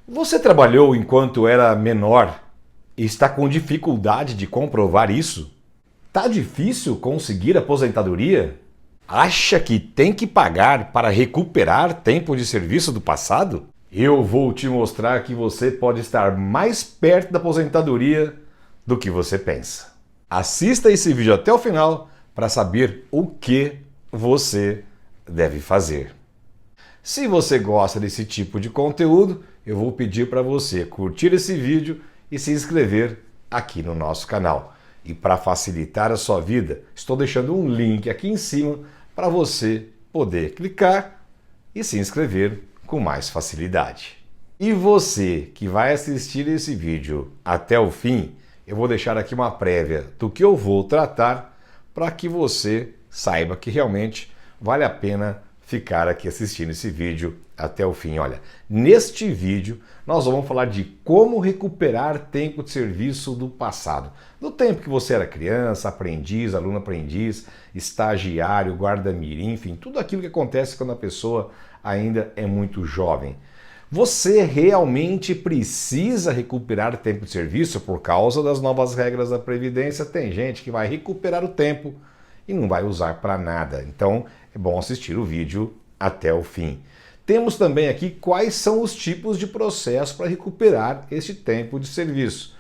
Você trabalhou enquanto era menor e está com dificuldade de comprovar isso? Tá difícil conseguir aposentadoria? Acha que tem que pagar para recuperar tempo de serviço do passado? Eu vou te mostrar que você pode estar mais perto da aposentadoria do que você pensa. Assista esse vídeo até o final para saber o que você deve fazer. Se você gosta desse tipo de conteúdo, eu vou pedir para você curtir esse vídeo e se inscrever aqui no nosso canal. E para facilitar a sua vida, estou deixando um link aqui em cima para você poder clicar e se inscrever com mais facilidade. E você que vai assistir esse vídeo até o fim, eu vou deixar aqui uma prévia do que eu vou tratar para que você saiba que realmente vale a pena ficar aqui assistindo esse vídeo até o fim. Olha, neste vídeo nós vamos falar de como recuperar tempo de serviço do passado. Do tempo que você era criança, aprendiz, aluno aprendiz, estagiário, guarda-mirim, enfim, tudo aquilo que acontece quando a pessoa ainda é muito jovem. Você realmente precisa recuperar tempo de serviço por causa das novas regras da Previdência? Tem gente que vai recuperar o tempo e não vai usar para nada. Então é bom assistir o vídeo até o fim. Temos também aqui quais são os tipos de processo para recuperar este tempo de serviço.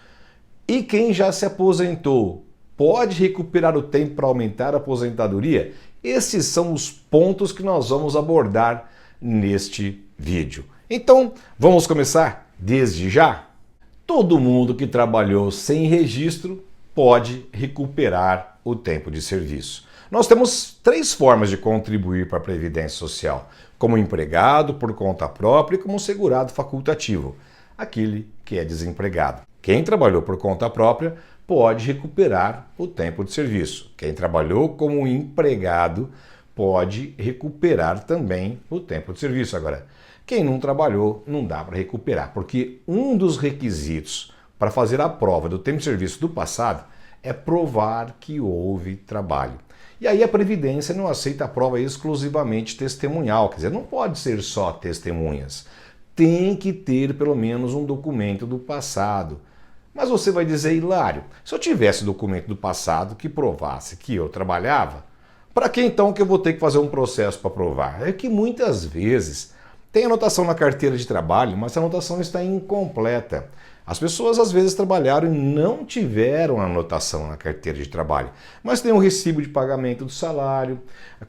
E quem já se aposentou, pode recuperar o tempo para aumentar a aposentadoria? Esses são os pontos que nós vamos abordar neste vídeo. Então, vamos começar desde já? Todo mundo que trabalhou sem registro pode recuperar o tempo de serviço. Nós temos 3 formas de contribuir para a Previdência Social: como empregado, por conta própria e como segurado facultativo, aquele que é desempregado. Quem trabalhou por conta própria pode recuperar o tempo de serviço. Quem trabalhou como empregado pode recuperar também o tempo de serviço. Agora, quem não trabalhou não dá para recuperar, porque um dos requisitos para fazer a prova do tempo de serviço do passado é provar que houve trabalho. E aí a Previdência não aceita a prova exclusivamente testemunhal, quer dizer, não pode ser só testemunhas. Tem que ter pelo menos um documento do passado. Mas você vai dizer, Hilário, se eu tivesse documento do passado que provasse que eu trabalhava, para que então que eu vou ter que fazer um processo para provar? É que muitas vezes tem anotação na carteira de trabalho, mas a anotação está incompleta. As pessoas às vezes trabalharam e não tiveram a anotação na carteira de trabalho, mas tem um recibo de pagamento do salário,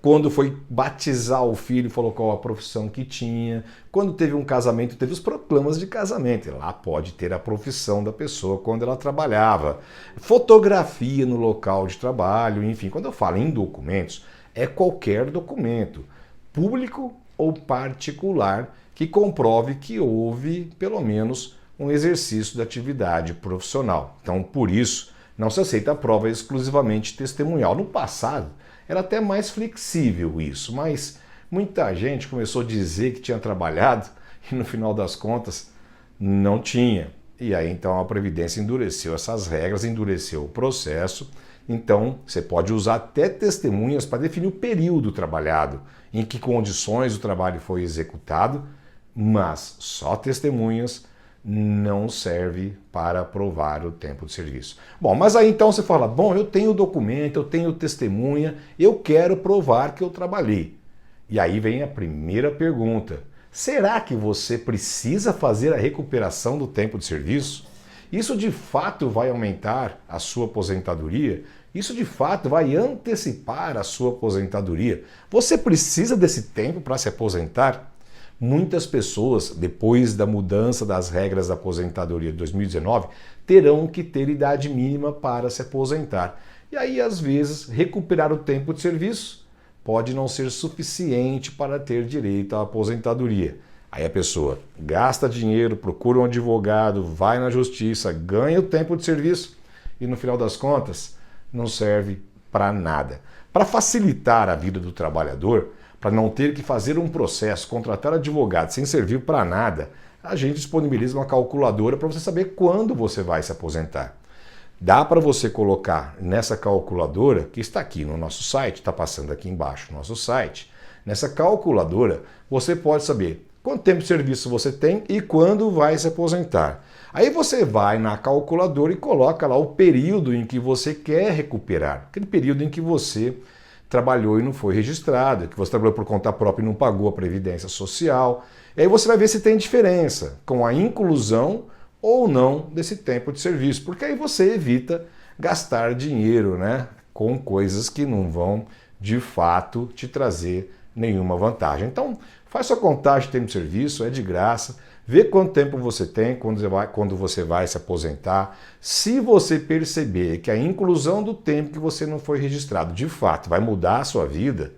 quando foi batizar o filho falou qual a profissão que tinha, quando teve um casamento teve os proclamas de casamento, e lá pode ter a profissão da pessoa quando ela trabalhava, fotografia no local de trabalho, enfim, quando eu falo em documentos, é qualquer documento, público ou particular, que comprove que houve pelo menos um exercício da atividade profissional. Então, por isso, não se aceita a prova exclusivamente testemunhal. No passado, era até mais flexível isso, mas muita gente começou a dizer que tinha trabalhado e no final das contas não tinha. E aí, então, a Previdência endureceu essas regras, endureceu o processo. Então, você pode usar até testemunhas para definir o período trabalhado, em que condições o trabalho foi executado, mas só testemunhas não serve para provar o tempo de serviço. Bom, mas aí então você fala, bom, eu tenho documento, eu tenho testemunha, eu quero provar que eu trabalhei. E aí vem a primeira pergunta. Será que você precisa fazer a recuperação do tempo de serviço? Isso de fato vai aumentar a sua aposentadoria? Isso de fato vai antecipar a sua aposentadoria? Você precisa desse tempo para se aposentar? Muitas pessoas, depois da mudança das regras da aposentadoria de 2019, terão que ter idade mínima para se aposentar. E aí, às vezes, recuperar o tempo de serviço pode não ser suficiente para ter direito à aposentadoria. Aí a pessoa gasta dinheiro, procura um advogado, vai na justiça, ganha o tempo de serviço e, no final das contas, não serve para nada. Para facilitar a vida do trabalhador, para não ter que fazer um processo, contratar advogado sem servir para nada, a gente disponibiliza uma calculadora para você saber quando você vai se aposentar. Dá para você colocar nessa calculadora, que está aqui no nosso site, está passando aqui embaixo no nosso site, nessa calculadora você pode saber quanto tempo de serviço você tem e quando vai se aposentar. Aí você vai na calculadora e coloca lá o período em que você quer recuperar, aquele período em que você trabalhou e não foi registrado, que você trabalhou por conta própria e não pagou a Previdência Social. E aí você vai ver se tem diferença com a inclusão ou não desse tempo de serviço, porque aí você evita gastar dinheiro, né, com coisas que não vão de fato te trazer nenhuma vantagem. Então, faz sua contagem de tempo de serviço, é de graça, vê quanto tempo você tem quando você vai se aposentar. Se você perceber que a inclusão do tempo que você não foi registrado de fato vai mudar a sua vida,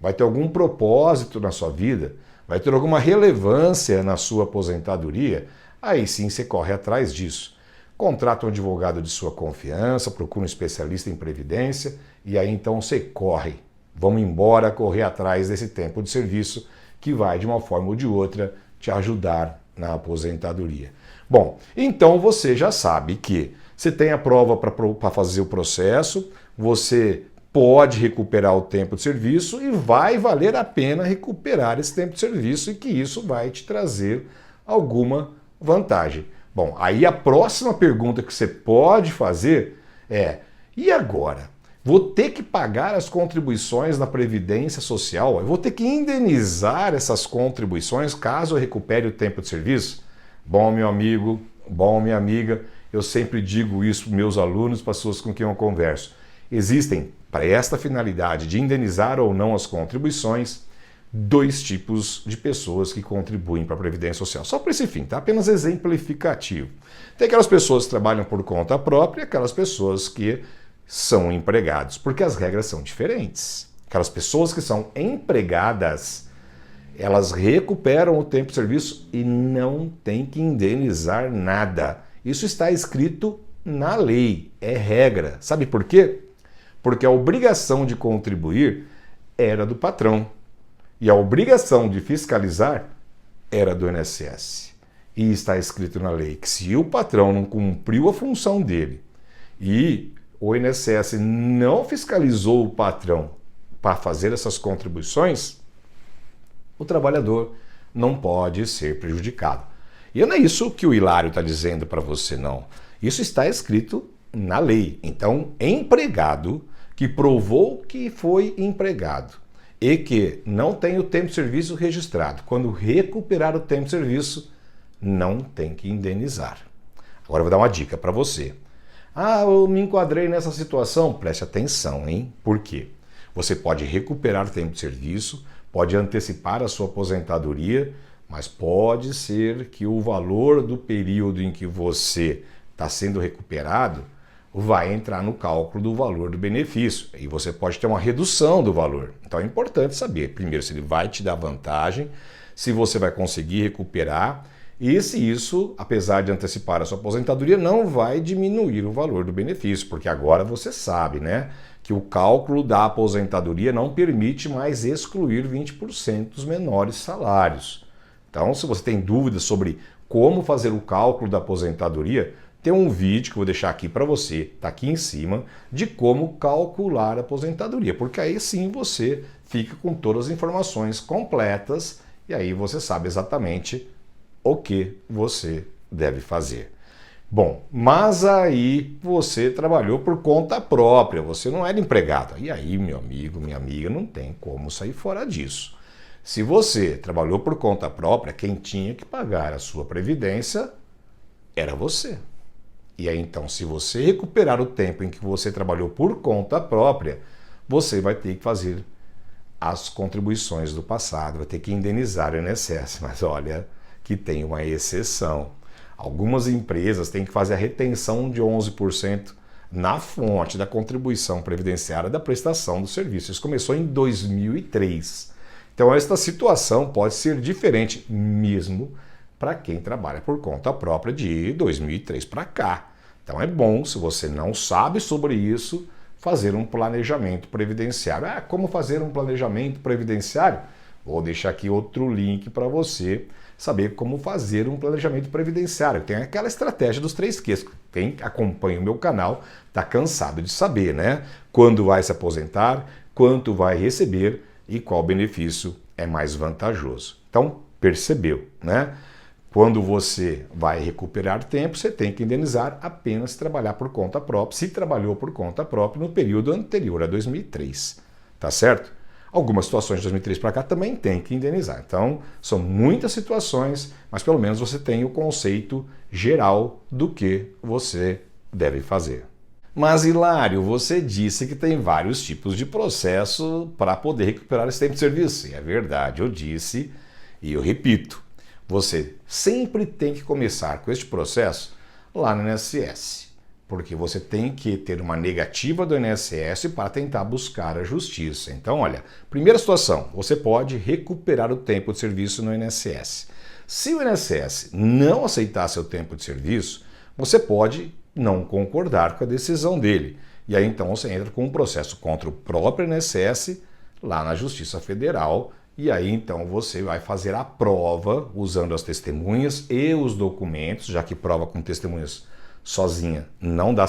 vai ter algum propósito na sua vida, vai ter alguma relevância na sua aposentadoria, aí sim você corre atrás disso. Contrata um advogado de sua confiança, procura um especialista em previdência e aí então você corre. Vamos embora correr atrás desse tempo de serviço que vai, de uma forma ou de outra, te ajudar na aposentadoria. Bom, então você já sabe que você tem a prova para fazer o processo, você pode recuperar o tempo de serviço e vai valer a pena recuperar esse tempo de serviço e que isso vai te trazer alguma vantagem. Bom, aí a próxima pergunta que você pode fazer é: e agora? Vou ter que pagar as contribuições na Previdência Social? Eu vou ter que indenizar essas contribuições caso eu recupere o tempo de serviço? Bom, meu amigo, bom, minha amiga, eu sempre digo isso para meus alunos, para pessoas com quem eu converso. Existem, para esta finalidade de indenizar ou não as contribuições, dois tipos de pessoas que contribuem para a Previdência Social. Só para esse fim, tá? Apenas exemplificativo. Tem aquelas pessoas que trabalham por conta própria e aquelas pessoas que são empregados, porque as regras são diferentes. Aquelas pessoas que são empregadas, elas recuperam o tempo de serviço e não tem que indenizar nada. Isso está escrito na lei, é regra. Sabe por quê? Porque a obrigação de contribuir era do patrão e a obrigação de fiscalizar era do INSS. E está escrito na lei que se o patrão não cumpriu a função dele e o INSS não fiscalizou o patrão para fazer essas contribuições, o trabalhador não pode ser prejudicado. E não é isso que o Hilário está dizendo para você, não. Isso está escrito na lei. Então, empregado que provou que foi empregado e que não tem o tempo de serviço registrado, quando recuperar o tempo de serviço, não tem que indenizar. Agora eu vou dar uma dica para você. Ah, eu me enquadrei nessa situação. Preste atenção, hein? Por quê? Você pode recuperar tempo de serviço, pode antecipar a sua aposentadoria, mas pode ser que o valor do período em que você está sendo recuperado vai entrar no cálculo do valor do benefício. E você pode ter uma redução do valor. Então é importante saber, primeiro, se ele vai te dar vantagem, se você vai conseguir recuperar, e se isso, apesar de antecipar a sua aposentadoria, não vai diminuir o valor do benefício, porque agora você sabe, né, que o cálculo da aposentadoria não permite mais excluir 20% dos menores salários. Então, se você tem dúvidas sobre como fazer o cálculo da aposentadoria, tem um vídeo que eu vou deixar aqui para você, tá aqui em cima, de como calcular a aposentadoria, porque aí sim você fica com todas as informações completas e aí você sabe exatamente o que você deve fazer. Bom, mas aí você trabalhou por conta própria, você não era empregado. E aí, meu amigo, minha amiga, não tem como sair fora disso. Se você trabalhou por conta própria, quem tinha que pagar a sua previdência era você. E aí, então, se você recuperar o tempo em que você trabalhou por conta própria, você vai ter que fazer as contribuições do passado, vai ter que indenizar o INSS. Mas olha que tem uma exceção. Algumas empresas têm que fazer a retenção de 11% na fonte da contribuição previdenciária da prestação do serviço. Isso começou em 2003. Então, esta situação pode ser diferente mesmo para quem trabalha por conta própria de 2003 para cá. Então, é bom, se você não sabe sobre isso, fazer um planejamento previdenciário. Ah, como fazer um planejamento previdenciário? Vou deixar aqui outro link para você saber como fazer um planejamento previdenciário. Tem aquela estratégia dos 3 Qs. Quem acompanha o meu canal está cansado de saber, né? Quando vai se aposentar, quanto vai receber e qual benefício é mais vantajoso. Então, percebeu, né? Quando você vai recuperar tempo, você tem que indenizar apenas se trabalhar por conta própria, se trabalhou por conta própria no período anterior a 2003, tá certo? Algumas situações de 2003 para cá também tem que indenizar. Então, são muitas situações, mas pelo menos você tem o conceito geral do que você deve fazer. Mas, Hilário, você disse que tem vários tipos de processo para poder recuperar esse tempo de serviço. E é verdade, eu disse e eu repito. Você sempre tem que começar com este processo lá no INSS, porque você tem que ter uma negativa do INSS para tentar buscar a justiça. Então, olha, primeira situação, você pode recuperar o tempo de serviço no INSS. Se o INSS não aceitar seu tempo de serviço, você pode não concordar com a decisão dele. E aí então você entra com um processo contra o próprio INSS lá na Justiça Federal. E aí então você vai fazer a prova usando as testemunhas e os documentos, já que prova com testemunhas sozinhas não dá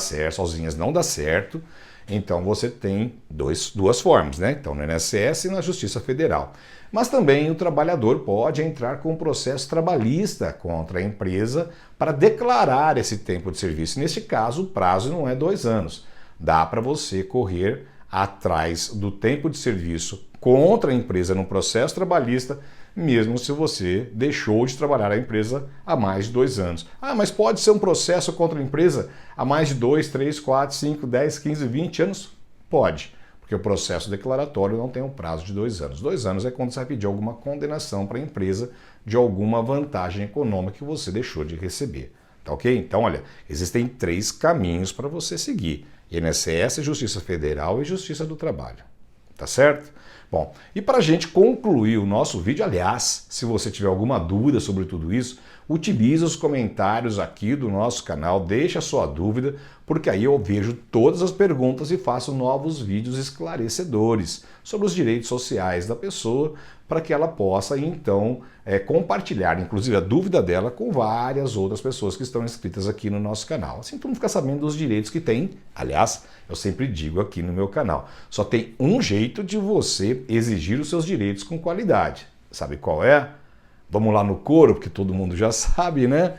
certo. Então você tem duas formas, né? Então no INSS e na Justiça Federal. Mas também o trabalhador pode entrar com um processo trabalhista contra a empresa para declarar esse tempo de serviço. Neste caso, o prazo não é 2 anos. Dá para você correr atrás do tempo de serviço contra a empresa num processo trabalhista, mesmo se você deixou de trabalhar a empresa há mais de 2 anos. Ah, mas pode ser um processo contra a empresa há mais de 2, 3, 4, 5, 10, 15, 20 anos? Pode, porque o processo declaratório não tem um prazo de 2 anos. 2 anos é quando você vai pedir alguma condenação para a empresa de alguma vantagem econômica que você deixou de receber. Tá ok? Então, olha, existem 3 caminhos para você seguir. INSS, Justiça Federal e Justiça do Trabalho. Tá certo? Bom, e para a gente concluir o nosso vídeo, aliás, se você tiver alguma dúvida sobre tudo isso, utilize os comentários aqui do nosso canal, deixa a sua dúvida, porque aí eu vejo todas as perguntas e faço novos vídeos esclarecedores sobre os direitos sociais da pessoa, para que ela possa então compartilhar, inclusive a dúvida dela, com várias outras pessoas que estão inscritas aqui no nosso canal. Assim todo mundo fica sabendo dos direitos que tem. Aliás, eu sempre digo aqui no meu canal, só tem um jeito de você exigir os seus direitos com qualidade. Sabe qual é? Vamos lá no coro, porque todo mundo já sabe, né?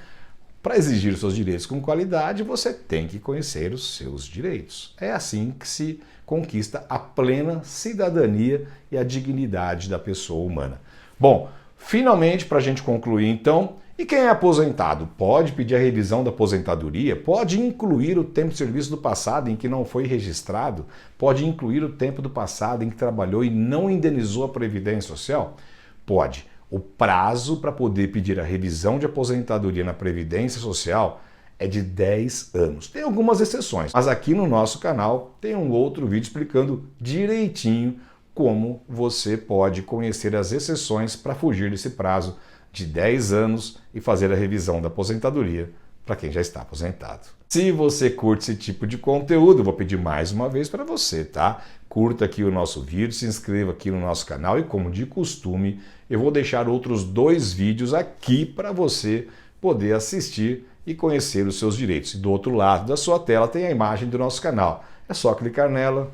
Para exigir os seus direitos com qualidade, você tem que conhecer os seus direitos. É assim que se conquista a plena cidadania e a dignidade da pessoa humana. Bom, finalmente, para a gente concluir então, e quem é aposentado pode pedir a revisão da aposentadoria, pode incluir o tempo de serviço do passado em que não foi registrado, pode incluir o tempo do passado em que trabalhou e não indenizou a Previdência Social? Pode. O prazo para poder pedir a revisão de aposentadoria na Previdência Social é de 10 anos. Tem algumas exceções, mas aqui no nosso canal tem um outro vídeo explicando direitinho como você pode conhecer as exceções para fugir desse prazo de 10 anos e fazer a revisão da aposentadoria para quem já está aposentado. Se você curte esse tipo de conteúdo, vou pedir mais uma vez para você, tá? Curta aqui o nosso vídeo, se inscreva aqui no nosso canal e, como de costume, eu vou deixar outros 2 vídeos aqui para você poder assistir e conhecer os seus direitos. E do outro lado da sua tela tem a imagem do nosso canal. É só clicar nela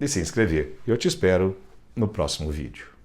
e se inscrever. Eu te espero no próximo vídeo.